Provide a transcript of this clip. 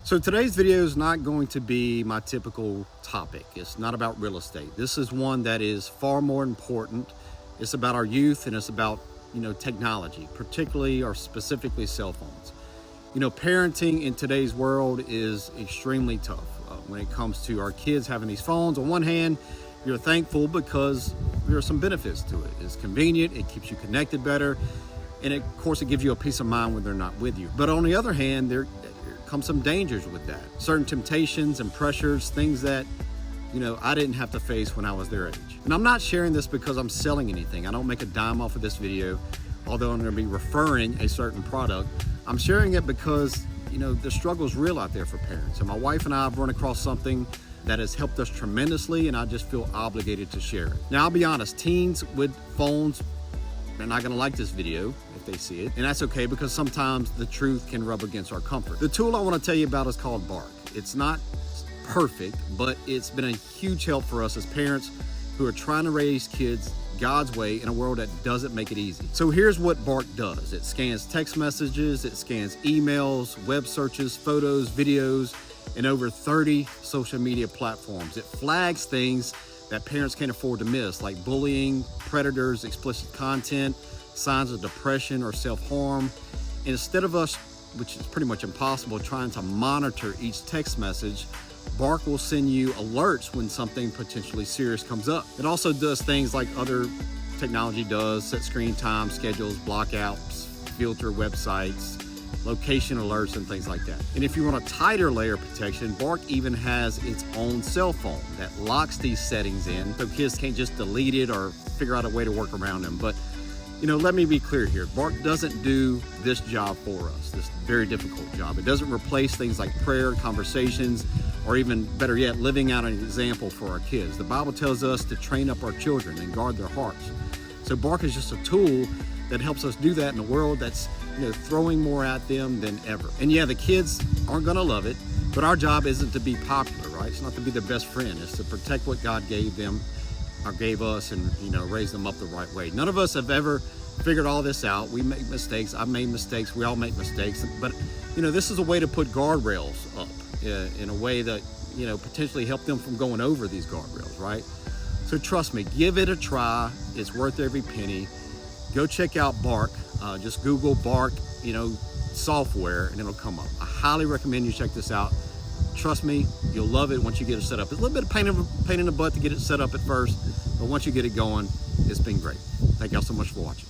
So today's video is not going to be my typical topic. It's not about real estate. This is one that is far more important. It's about our youth and it's about, technology, particularly or specifically cell phones. Parenting in today's world is extremely tough when it comes to our kids having these phones. On one hand, you're thankful because there are some benefits to it. It's convenient, it keeps you connected better, and of course it gives you a peace of mind when they're not with you. But on the other hand, there come some dangers with that. Certain temptations and pressures, things that, I didn't have to face when I was their age. And I'm not sharing this because I'm selling anything. I don't make a dime off of this video, although I'm gonna be referring a certain product. I'm sharing it because, the struggle's real out there for parents. And my wife and I have run across something that has helped us tremendously, and I just feel obligated to share it. Now, I'll be honest, teens with phones, they're not gonna like this video if they see it. And that's okay, because sometimes the truth can rub against our comfort. The tool I wanna tell you about is called Bark. It's not perfect, but it's been a huge help for us as parents who are trying to raise kids God's way in a world that doesn't make it easy. So here's what Bark does. It scans text messages, it scans emails, web searches, photos, videos, and over 30 social media platforms. It flags things that parents can't afford to miss, like bullying, predators, explicit content, signs of depression or self-harm. And instead of us, which is pretty much impossible, trying to monitor each text message, Bark will send you alerts when something potentially serious comes up. It also does things like other technology does, set screen time, schedules, block apps, filter websites, location alerts, and things like that. And if you want a tighter layer of protection, Bark even has its own cell phone that locks these settings in so kids can't just delete it or figure out a way to work around them. But let me be clear here. Bark doesn't do this job for us, this very difficult job. It doesn't replace things like prayer, conversations, or even better yet, living out an example for our kids. The Bible tells us to train up our children and guard their hearts. So Bark is just a tool that helps us do that in a world that's throwing more at them than ever. And yeah, the kids aren't gonna love it, but our job isn't to be popular, right? It's not to be their best friend. It's to protect what God gave them or gave us and raise them up the right way. None of us have ever figured all this out. We make mistakes. I've made mistakes. We all make mistakes. But this is a way to put guardrails up in a way that potentially help them from going over these guardrails, right? So trust me, give it a try. It's worth every penny. Go check out Bark. Just Google Bark, software, and it'll come up. I highly recommend you check this out. Trust me, you'll love it once you get it set up. It's a little bit of pain in the butt to get it set up at first, but once you get it going, it's been great. Thank y'all so much for watching.